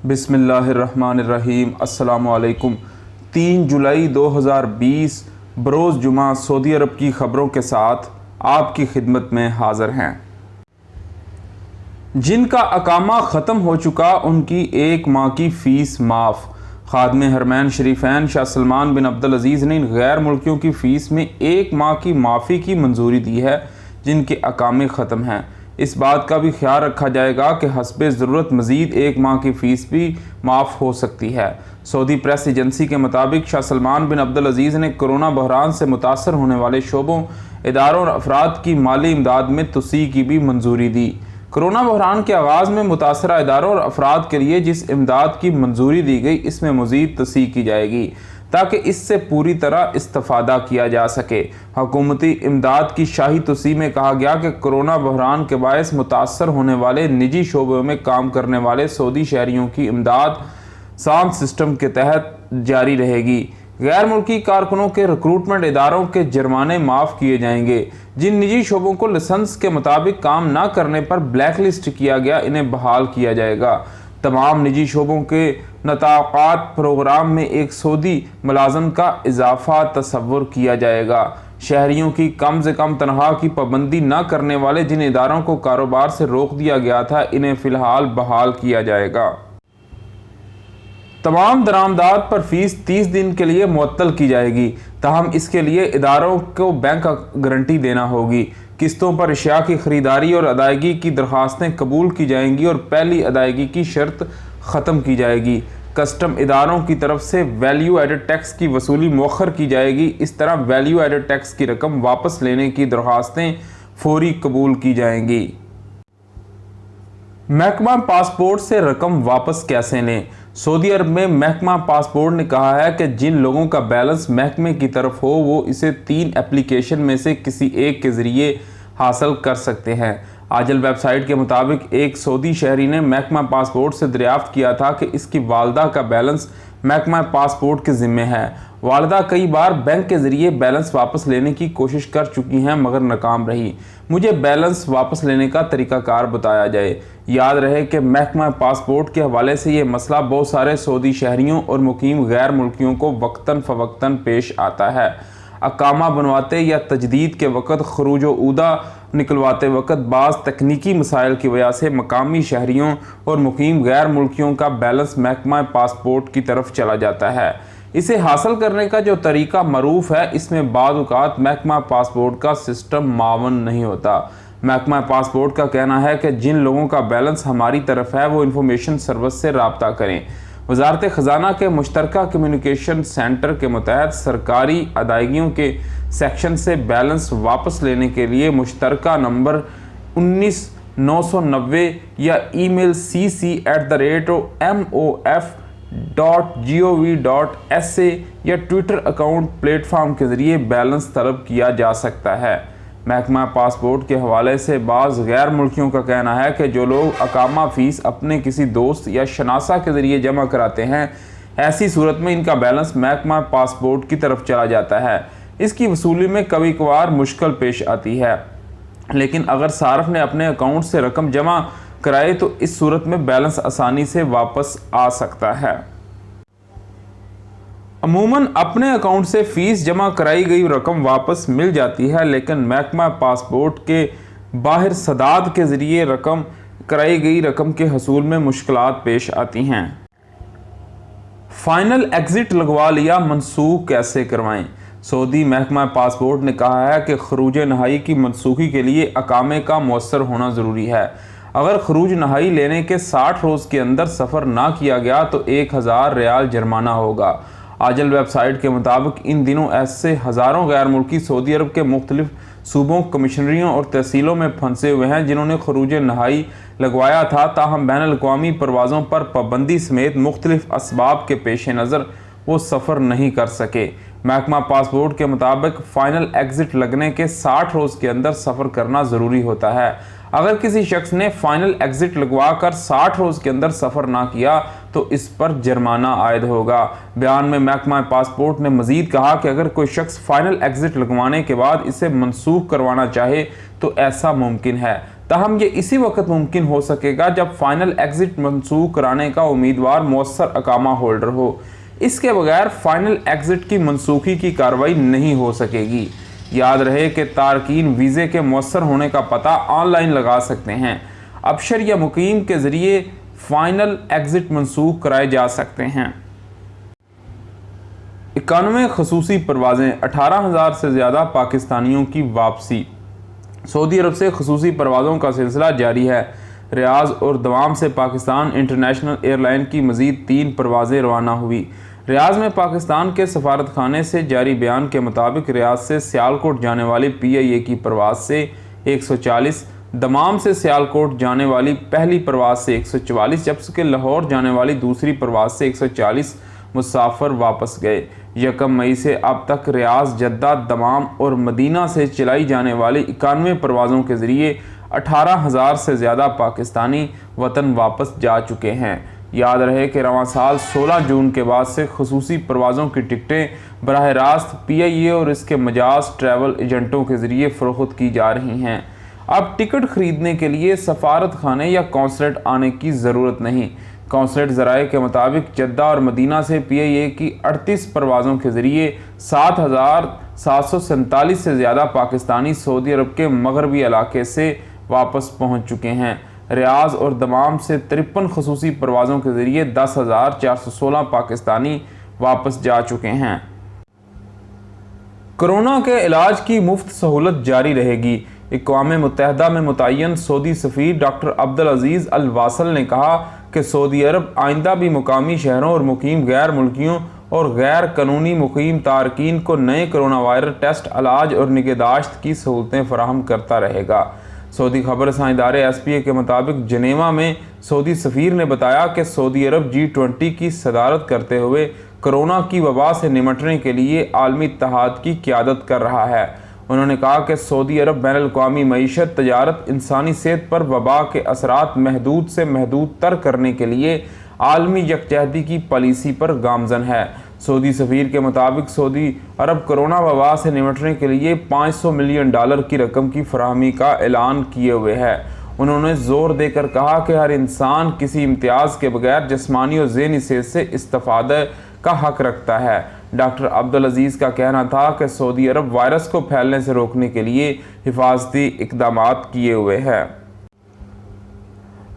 بسم اللہ الرحمن الرحیم۔ السلام علیکم۔ 3 جولائی 2020 بروز جمعہ سعودی عرب کی خبروں کے ساتھ آپ کی خدمت میں حاضر ہیں۔ جن کا اقامہ ختم ہو چکا ان کی 1 ماہ کی فیس معاف۔ خادم حرمین شریفین شاہ سلمان بن عبدالعزیز نے ان غیر ملکیوں کی فیس میں 1 ماہ کی معافی کی منظوری دی ہے جن کے اقامے ختم ہیں۔ اس بات کا بھی خیال رکھا جائے گا کہ حسب ضرورت مزید 1 ماہ کی فیس بھی معاف ہو سکتی ہے۔ سعودی پریس ایجنسی کے مطابق شاہ سلمان بن عبدالعزیز نے کورونا بحران سے متاثر ہونے والے شعبوں، اداروں اور افراد کی مالی امداد میں توسیع کی بھی منظوری دی۔ کورونا بحران کے آغاز میں متاثرہ اداروں اور افراد کے لیے جس امداد کی منظوری دی گئی اس میں مزید توسیع کی جائے گی تاکہ اس سے پوری طرح استفادہ کیا جا سکے۔ حکومتی امداد کی شاہی توسیع میں کہا گیا کہ کورونا بحران کے باعث متاثر ہونے والے نجی شعبوں میں کام کرنے والے سعودی شہریوں کی امداد سام سسٹم کے تحت جاری رہے گی۔ غیر ملکی کارکنوں کے ریکروٹمنٹ اداروں کے جرمانے معاف کیے جائیں گے۔ جن نجی شعبوں کو لائسنس کے مطابق کام نہ کرنے پر بلیک لسٹ کیا گیا انہیں بحال کیا جائے گا۔ تمام نجی شعبوں کے نطاقات پروگرام میں ایک سعودی ملازم کا اضافہ تصور کیا جائے گا۔ شہریوں کی کم سے کم تنخواہ کی پابندی نہ کرنے والے جن اداروں کو کاروبار سے روک دیا گیا تھا انہیں فی الحال بحال کیا جائے گا۔ تمام درآمدات پر فیس 30 دن کے لیے معطل کی جائے گی، تاہم اس کے لیے اداروں کو بینک گارنٹی دینا ہوگی۔ قسطوں پر اشیاء کی خریداری اور ادائیگی کی درخواستیں قبول کی جائیں گی اور پہلی ادائیگی کی شرط ختم کی جائے گی۔ کسٹم اداروں کی طرف سے ویلیو ایڈڈ ٹیکس کی وصولی مؤخر کی جائے گی۔ اس طرح ویلیو ایڈڈ ٹیکس کی رقم واپس لینے کی درخواستیں فوری قبول کی جائیں گی۔ محکمہ پاسپورٹ سے رقم واپس کیسے لیں؟ سعودی عرب میں محکمہ پاسپورٹ نے کہا ہے کہ جن لوگوں کا بیلنس محکمے کی طرف ہو وہ اسے 3 اپلیکیشن میں سے کسی ایک کے ذریعے حاصل کر سکتے ہیں۔ آجل ویب سائٹ کے مطابق ایک سعودی شہری نے محکمہ پاسپورٹ سے دریافت کیا تھا کہ اس کی والدہ کا بیلنس محکمہ پاسپورٹ کے ذمہ ہے۔ والدہ کئی بار بینک کے ذریعے بیلنس واپس لینے کی کوشش کر چکی ہیں مگر ناکام رہی۔ مجھے بیلنس واپس لینے کا طریقہ کار بتایا جائے۔ یاد رہے کہ محکمہ پاسپورٹ کے حوالے سے یہ مسئلہ بہت سارے سعودی شہریوں اور مقیم غیر ملکیوں کو وقتاً فوقتاً پیش آتا ہے۔ اقامہ بنواتے یا تجدید کے وقت خروج و عودہ نکلواتے وقت بعض تکنیکی مسائل کی وجہ سے مقامی شہریوں اور مقیم غیر ملکیوں کا بیلنس محکمہ پاسپورٹ کی طرف چلا جاتا ہے۔ اسے حاصل کرنے کا جو طریقہ معروف ہے اس میں بعض اوقات محکمہ پاسپورٹ کا سسٹم معاون نہیں ہوتا۔ محکمہ پاسپورٹ کا کہنا ہے کہ جن لوگوں کا بیلنس ہماری طرف ہے وہ انفارمیشن سروس سے رابطہ کریں۔ وزارت خزانہ کے مشترکہ کمیونیکیشن سینٹر کے متحد سرکاری ادائیگیوں کے سیکشن سے بیلنس واپس لینے کے لیے مشترکہ نمبر 19990 یا ای میل cc@mof.gov.sa یا ٹویٹر اکاؤنٹ پلیٹ فارم کے ذریعے بیلنس طلب کیا جا سکتا ہے۔ محکمہ پاسپورٹ کے حوالے سے بعض غیر ملکیوں کا کہنا ہے کہ جو لوگ اقامہ فیس اپنے کسی دوست یا شناسہ کے ذریعے جمع کراتے ہیں ایسی صورت میں ان کا بیلنس محکمہ پاسپورٹ کی طرف چلا جاتا ہے۔ اس کی وصولی میں کبھی کبھار مشکل پیش آتی ہے، لیکن اگر صارف نے اپنے اکاؤنٹ سے رقم جمع کرائے تو اس صورت میں بیلنس آسانی سے واپس آ سکتا ہے۔ عموماً اپنے اکاؤنٹ سے فیس جمع کرائی گئی رقم واپس مل جاتی ہے، لیکن محکمہ پاسپورٹ کے باہر سداد کے ذریعے رقم کرائی گئی رقم کے حصول میں مشکلات پیش آتی ہیں۔ فائنل ایگزٹ لگوا لیا منسوخ کیسے کروائیں؟ سعودی محکمہ پاسپورٹ نے کہا ہے کہ خروج نہائی کی منسوخی کے لیے اقامے کا مؤثر ہونا ضروری ہے۔ اگر خروج نہائی لینے کے 60 روز کے اندر سفر نہ کیا گیا تو 1000 ریال جرمانہ ہوگا۔ آجل ویب سائٹ کے مطابق ان دنوں ایسے ہزاروں غیر ملکی سعودی عرب کے مختلف صوبوں، کمشنریوں اور تحصیلوں میں پھنسے ہوئے ہیں جنہوں نے خروج نہائی لگوایا تھا، تاہم بین الاقوامی پروازوں پر پابندی سمیت مختلف اسباب کے پیش نظر وہ سفر نہیں کر سکے۔ محکمہ پاسپورٹ کے مطابق فائنل ایگزٹ لگنے کے 60 روز کے اندر سفر کرنا ضروری ہوتا ہے۔ اگر کسی شخص نے فائنل ایگزٹ لگوا کر 60 روز کے اندر سفر نہ کیا تو اس پر جرمانہ عائد ہوگا۔ بیان میں محکمہ پاسپورٹ نے مزید کہا کہ اگر کوئی شخص فائنل ایگزٹ لگوانے کے بعد اسے منسوخ کروانا چاہے تو ایسا ممکن ہے، تاہم یہ اسی وقت ممکن ہو سکے گا جب فائنل ایگزٹ منسوخ کرانے کا امیدوار مؤثر اقامہ ہولڈر ہو۔ اس کے بغیر فائنل ایگزٹ کی منسوخی کی کارروائی نہیں ہو سکے گی۔ یاد رہے کہ تارکین ویزے کے مؤثر ہونے کا پتہ آن لائن لگا سکتے ہیں۔ ابشر یا مقیم کے ذریعے فائنل ایگزٹ منسوخ کرائے جا سکتے ہیں۔ 91 خصوصی پروازیں، 18,000 سے زیادہ پاکستانیوں کی واپسی۔ سعودی عرب سے خصوصی پروازوں کا سلسلہ جاری ہے۔ ریاض اور دوام سے پاکستان انٹرنیشنل ایئر لائن کی مزید 3 پروازیں روانہ ہوئی۔ ریاض میں پاکستان کے سفارت خانے سے جاری بیان کے مطابق ریاض سے سیالکوٹ جانے والی PIA کی پرواز سے 140، دمام سے سیالکوٹ جانے والی پہلی پرواز سے 144، جبکہ لاہور جانے والی دوسری پرواز سے 140 مسافر واپس گئے۔ 1 مئی سے اب تک ریاض، جدہ، دمام اور مدینہ سے چلائی جانے والی 91 پروازوں کے ذریعے 18,000 سے زیادہ پاکستانی وطن واپس جا چکے ہیں۔ یاد رہے کہ رواں سال 16 جون کے بعد سے خصوصی پروازوں کی ٹکٹیں براہ راست PIA اور اس کے مجاز ٹریول ایجنٹوں کے ذریعے فروخت کی جا رہی ہیں۔ اب ٹکٹ خریدنے کے لیے سفارت خانے یا قونصلیٹ آنے کی ضرورت نہیں۔ قونصلیٹ ذرائع کے مطابق جدہ اور مدینہ سے PIA کی 38 پروازوں کے ذریعے 7,747 سے زیادہ پاکستانی سعودی عرب کے مغربی علاقے سے واپس پہنچ چکے ہیں۔ ریاض اور دمام سے 53 خصوصی پروازوں کے ذریعے 10,416 پاکستانی واپس جا چکے ہیں۔ کورونا کے علاج کی مفت سہولت جاری رہے گی۔ اقوام متحدہ میں متعین سعودی سفیر ڈاکٹر عبدالعزیز الواصل نے کہا کہ سعودی عرب آئندہ بھی مقامی شہروں اور مقیم غیر ملکیوں اور غیر قانونی مقیم تارکین کو نئے کرونا وائرس ٹیسٹ، علاج اور نگہداشت کی سہولتیں فراہم کرتا رہے گا۔ سعودی خبر رساں ادارے SPA کے مطابق جنیوا میں سعودی سفیر نے بتایا کہ سعودی عرب G20 کی صدارت کرتے ہوئے کرونا کی وبا سے نمٹنے کے لیے عالمی اتحاد کی قیادت کر رہا ہے۔ انہوں نے کہا کہ سعودی عرب بین الاقوامی معیشت، تجارت، انسانی صحت پر وبا کے اثرات محدود سے محدود تر کرنے کے لیے عالمی یکجہتی کی پالیسی پر گامزن ہے۔ سعودی سفیر کے مطابق سعودی عرب کرونا وبا سے نمٹنے کے لیے $500 ملین کی رقم کی فراہمی کا اعلان کیے ہوئے ہے۔ انہوں نے زور دے کر کہا کہ ہر انسان کسی امتیاز کے بغیر جسمانی اور ذہنی صحت سے استفادہ کا حق رکھتا ہے۔ ڈاکٹر عبدالعزیز کا کہنا تھا کہ سعودی عرب وائرس کو پھیلنے سے روکنے کے لیے حفاظتی اقدامات کیے ہوئے ہے۔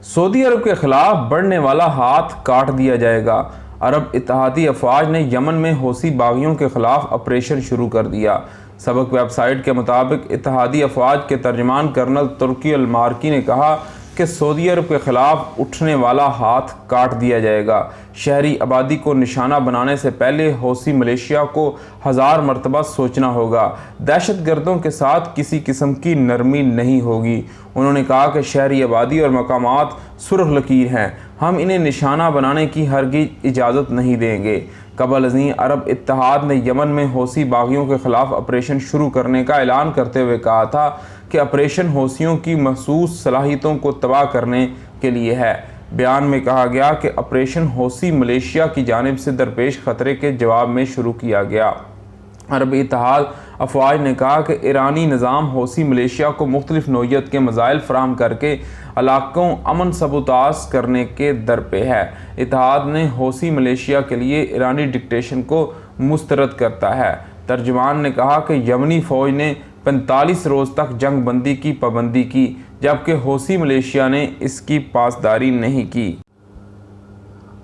سعودی عرب کے خلاف بڑھنے والا ہاتھ کاٹ دیا جائے گا۔ عرب اتحادی افواج نے یمن میں حوثی باغیوں کے خلاف آپریشن شروع کر دیا۔ سبق ویب سائٹ کے مطابق اتحادی افواج کے ترجمان کرنل ترکی المارکی نے کہا کہ سعودی عرب کے خلاف اٹھنے والا ہاتھ کاٹ دیا جائے گا۔ شہری آبادی کو نشانہ بنانے سے پہلے حوثی ملیشیا کو 1000 مرتبہ سوچنا ہوگا۔ دہشت گردوں کے ساتھ کسی قسم کی نرمی نہیں ہوگی۔ انہوں نے کہا کہ شہری آبادی اور مقامات سرخ لکیر ہیں، ہم انہیں نشانہ بنانے کی ہرگز اجازت نہیں دیں گے۔ قبل ازیں عرب اتحاد نے یمن میں حوثی باغیوں کے خلاف آپریشن شروع کرنے کا اعلان کرتے ہوئے کہا تھا کہ آپریشن حوثیوں کی محسوس صلاحیتوں کو تباہ کرنے کے لیے ہے۔ بیان میں کہا گیا کہ آپریشن حوثی ملیشیا کی جانب سے درپیش خطرے کے جواب میں شروع کیا گیا۔ عرب اتحاد افواج نے کہا کہ ایرانی نظام حوثی ملیشیا کو مختلف نوعیت کے میزائل فراہم کر کے علاقوں امن سبوتاژ کرنے کے در پہ ہے۔ اتحاد نے حوثی ملیشیا کے لیے ایرانی ڈکٹیشن کو مسترد کرتا ہے۔ ترجمان نے کہا کہ یمنی فوج نے 45 روز تک جنگ بندی کی پابندی کی، جبکہ حوثی ملیشیا نے اس کی پاسداری نہیں کی۔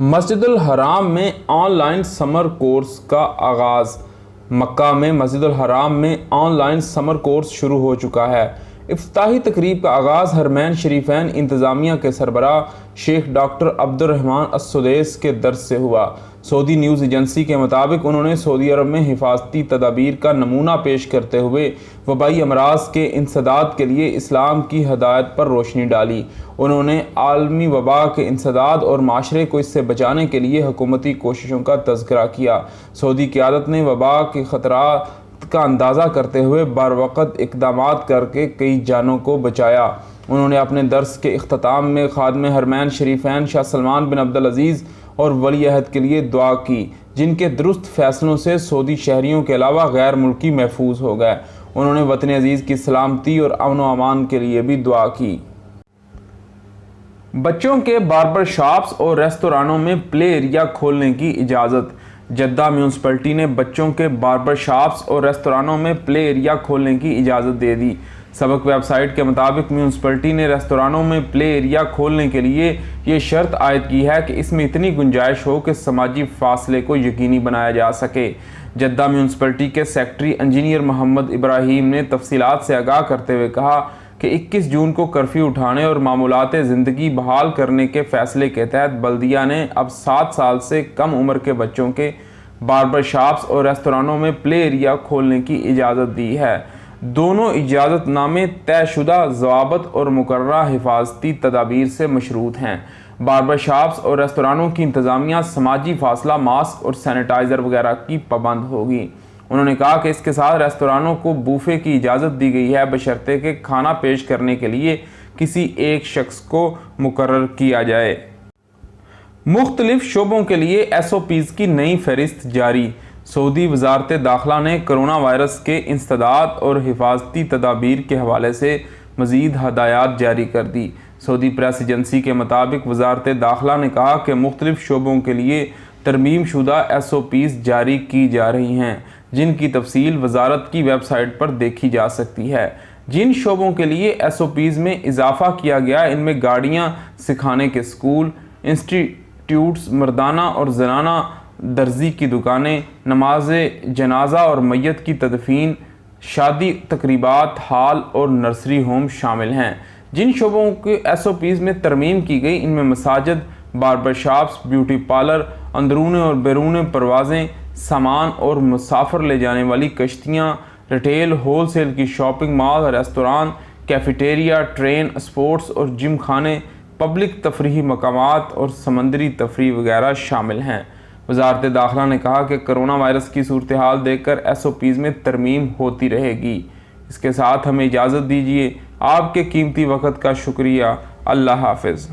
مسجد الحرام میں آن لائن سمر کورس کا آغاز۔ مکہ میں مسجد الحرام میں آن لائن سمر کورس شروع ہو چکا ہے۔ افتتاحی تقریب کا آغاز حرمین شریفین انتظامیہ کے سربراہ شیخ ڈاکٹر عبد الرحمن السدیس کے درس سے ہوا۔ سعودی نیوز ایجنسی کے مطابق انہوں نے سعودی عرب میں حفاظتی تدابیر کا نمونہ پیش کرتے ہوئے وبائی امراض کے انسداد کے لیے اسلام کی ہدایت پر روشنی ڈالی۔ انہوں نے عالمی وبا کے انسداد اور معاشرے کو اس سے بچانے کے لیے حکومتی کوششوں کا تذکرہ کیا۔ سعودی قیادت نے وبا کے خطرات کا اندازہ کرتے ہوئے بروقت اقدامات کر کے کئی جانوں کو بچایا۔ انہوں نے اپنے درس کے اختتام میں خادم حرمین شریفین شاہ سلمان بن عبدالعزیز اور ولی عہد کے لیے دعا کی، جن کے درست فیصلوں سے سعودی شہریوں کے علاوہ غیر ملکی محفوظ ہو گئے۔ انہوں نے وطن عزیز کی سلامتی اور امن و امان کے لیے بھی دعا کی۔ بچوں کے باربر شاپس اور ریستورانوں میں پلے ایریا کھولنے کی اجازت۔ جدہ میونسپلٹی نے بچوں کے باربر شاپس اور ریستورانوں میں پلے ایریا کھولنے کی اجازت دے دی۔ سبق ویب سائٹ کے مطابق میونسپلٹی نے ریستورانوں میں پلے ایریا کھولنے کے لیے یہ شرط عائد کی ہے کہ اس میں اتنی گنجائش ہو کہ سماجی فاصلے کو یقینی بنایا جا سکے۔ جدہ میونسپلٹی کے سیکرٹری انجینئر محمد ابراہیم نے تفصیلات سے آگاہ کرتے ہوئے کہا کہ 21 جون کو کرفیو اٹھانے اور معمولات زندگی بحال کرنے کے فیصلے کے تحت بلدیہ نے اب 7 سال سے کم عمر کے بچوں کے باربر شاپس اور ریستورانوں میں پلے ایریا کھولنے کی اجازت دی ہے۔ دونوں اجازت نامے طے شدہ ضوابط اور مقررہ حفاظتی تدابیر سے مشروط ہیں۔ باربر شاپس اور ریستورانوں کی انتظامیہ سماجی فاصلہ، ماسک اور سینیٹائزر وغیرہ کی پابند ہوگی۔ انہوں نے کہا کہ اس کے ساتھ ریستورانوں کو بوفے کی اجازت دی گئی ہے، بشرطے کہ کھانا پیش کرنے کے لیے کسی ایک شخص کو مقرر کیا جائے۔ مختلف شعبوں کے لیے SOPs کی نئی فہرست جاری۔ سعودی وزارت داخلہ نے کرونا وائرس کے انسداد اور حفاظتی تدابیر کے حوالے سے مزید ہدایات جاری کر دی۔ سعودی پریس ایجنسی کے مطابق وزارت داخلہ نے کہا کہ مختلف شعبوں کے لیے ترمیم شدہ SOPs جاری کی جا رہی ہیں، جن کی تفصیل وزارت کی ویب سائٹ پر دیکھی جا سکتی ہے۔ جن شعبوں کے لیے SOPs میں اضافہ کیا گیا ان میں گاڑیاں سکھانے کے اسکول، انسٹیٹیوٹس، مردانہ اور زنانہ درزی کی دکانیں، نماز جنازہ اور میت کی تدفین، شادی تقریبات ہال اور نرسری ہوم شامل ہیں۔ جن شعبوں کے SOPs میں ترمیم کی گئی ان میں مساجد، باربر شاپس، بیوٹی پارلر، اندرون اور بیرون پروازیں، سامان اور مسافر لے جانے والی کشتیاں، ریٹیل ہول سیل کی shopping mall, restaurant, cafeteria, train, sports اور جم خانے، پبلک تفریحی مقامات اور سمندری تفریح وغیرہ شامل ہیں۔ وزارت داخلہ نے کہا کہ کرونا وائرس کی صورتحال دیکھ کر SOPs میں ترمیم ہوتی رہے گی۔ اس کے ساتھ ہمیں اجازت دیجیے۔ آپ کے قیمتی وقت کا شکریہ۔ اللہ حافظ۔